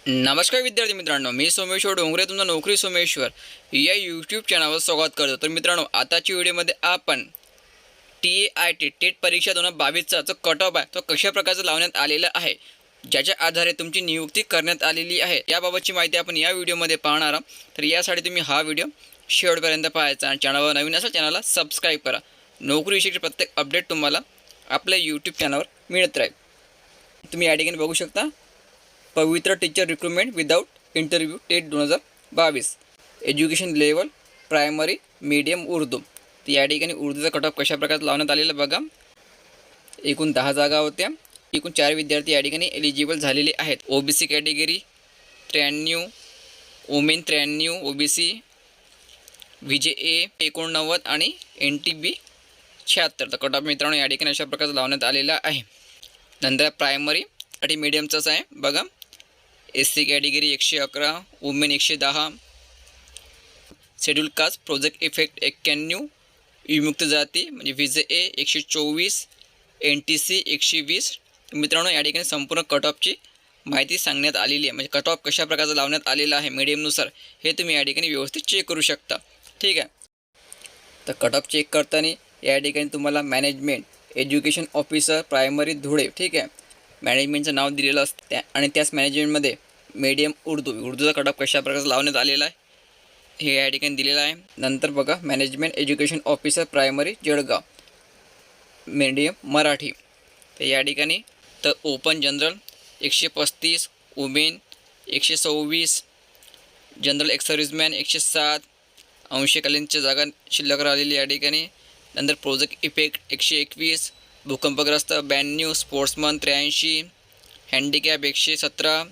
नमस्कार विद्यार्थी मित्रांनो, मी सोमेश्वर डोंगरे तुमचा नोकरी सोमेश्वर या यूट्यूब चॅनलवर स्वागत करतो। तर मित्रांनो, आताच्या व्हिडिओमध्ये आपण TAIT टेट परीक्षा 2022चा जो कट ऑफ आहे तो कशा प्रकारे लावण्यात आलेला आहे, ज्याच्या आधारे तुमची नियुक्ती करण्यात आलेली आहे याबाबतची माहिती आपण या व्हिडिओमध्ये पाहणार आहोत। तर यासाठी तुम्ही हा व्हिडिओ शेवटपर्यंत पाहायचा आणि चॅनलवर नवीन असेल चॅनलला सबस्क्राईब करा। नोकरीविषयीचे प्रत्येक अपडेट तुम्हाला आपल्या यूट्यूब चॅनलवर मिळत राहील। तुम्ही या ठिकाणी बघू शकता, पवित्र teacher recruitment without interview TET 2022 education level primary medium Urdu. तर या ठिकाणी उर्दूचा कट ऑफ कशा प्रकारे लावण्यात आलेला बघा। एकूण 10 जागा होत्या। एकूण 4 विद्यार्थी या ठिकाणी एलिजिबल झालेले आहेत। OBC category 93, women 93, OBC VJA 89 आणि NTB 76। तर कट ऑफ मित्रांनो या ठिकाणी अशा प्रकारे लावण्यात आलेला आहे। नंतर प्रायमरी आणि मीडियमचाच आहे बघा। SC category 111, women 110, schedule caste project effect 91, विमुक्त जाती म्हणजे VJA 124, NTC 120। मित्रांनो या ठिकाणी संपूर्ण कट ऑफची माहिती सांगण्यात आलेली आहे, म्हणजे कट ऑफ कशा प्रकारचा लावण्यात आलेला आहे मीडियमनुसार हे तुम्ही या ठिकाणी व्यवस्थित चेक करू शकता, ठीक आहे। तर कट ऑफ चेक करताना या ठिकाणी तुम्हाला management education officer primary Dhule, ठीक आहे, मॅनेजमेंटचं नाव दिलेलं असतं आणि त्याच मॅनेजमेंटमध्ये मीडियम उर्दूचा कट ऑफ कशा प्रकारे लावण्यात आलेला आहे हे या ठिकाणी दिलेलं आहे। नंतर बघा, management education officer primary Jalgaon medium Marathi. तर या ठिकाणी तर open general 135, women 126, general ex serviceman 107, अंशकालीनच्या जागा शिल्लक राहिलेली या ठिकाणी। नंतर प्रोजेक्ट इफेक्ट 121, भूकंपग्रस्त 92, sportsman 83, handicap 117,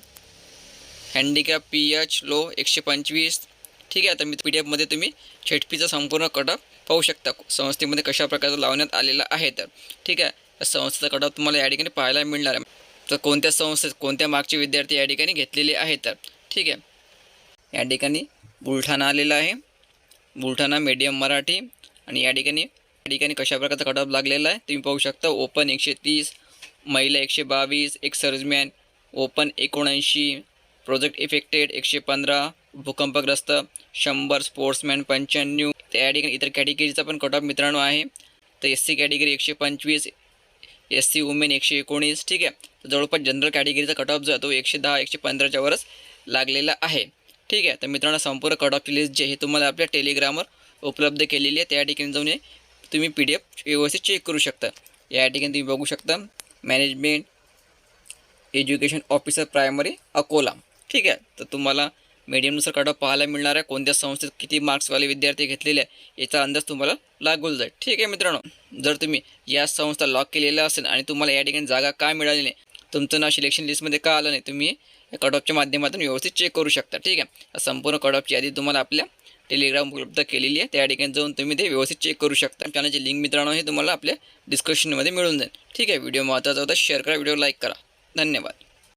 handicap PH low 125, ठीक आहे। तर मी PDF तुम्ही झेडपीचा संपूर्ण कट ऑफ पाहू शकता, संस्थेमध्ये कशा प्रकारे लावण्यात आलेला आहे। तर ठीक आहे, संस्थेचा कट ऑफ तुम्हाला या ठिकाणी पाहायला मिळणार आहे। तर कोणत्या संस्थेत कोणत्या मार्कचे विद्यार्थी या ठिकाणी घेतलेले आहेत तर ठीक आहे। या ठिकाणी बुलढाणा आलेला आहे, बुलढाणा मीडियम मराठी। आणि या ठिकाणी कशा प्रकारचा कट ऑफ लागलेला आहे तुम्ही पाहू शकता। ओपन 130, महिला 122, एक सर्व्हिसमॅन ओपन 79, प्रोजेक्ट इफेक्टेड 115, भूकंपग्रस्त 100, स्पोर्ट्समॅन 95। त्या ठिकाणी इतर कॅटेगरीचा पण कट ऑफ मित्रांनो आहे। तर SC कॅटेगरी 125, SC वुमेन 119, ठीक आहे। तर जवळपास जनरल कॅटेगरीचा कट ऑफ जो आहे तो 110 115च्या वरच लागलेला आहे, ठीक आहे। तर मित्रांनो संपूर्ण कट ऑफ लिस्ट जे हे तुम्हाला आपल्या टेलिग्रामवर उपलब्ध केलेली आहे, त्या ठिकाणी जाऊन तुम्ही PDF व्यवस्थित चेक करू शकता। या ठिकाणी तुम्ही बघू शकता management education officer primary Akola, ठीक आहे। तर तुम्हाला मीडियमनुसार कट ऑफ पाहायला मिळणार आहे, कोणत्या संस्थेत किती मार्क्सवाले विद्यार्थी घेतलेले आहे याचा अंदाज तुम्हाला लागून जाईल, ठीक आहे मित्रांनो। जर तुम्ही या संस्था लॉक केलेला असेल आणि तुम्हाला या ठिकाणी जागा काय मिळाली नाही, तुमचं नाव सिलेक्शन लिस्टमध्ये का आलं नाही, तुम्ही या कट ऑफच्या माध्यमातून व्यवस्थित चेक करू शकता, ठीक आहे। संपूर्ण कट ऑफची यादी तुम्हाला आपल्या टेलिग्राम उपलब्ध केलेली आहे, त्या ठिकाणी जाऊन तुम्ही ते व्यवस्थित चेक करू शकता। चॅनलची लिंक मित्रांनो हे तुम्हाला आपल्या डिस्क्रिप्शनमध्ये मिळून जाईल, ठीक आहे। व्हिडिओ महत्त्वाचा होता, शेअर करा, व्हिडिओ लाईक करा, धन्यवाद।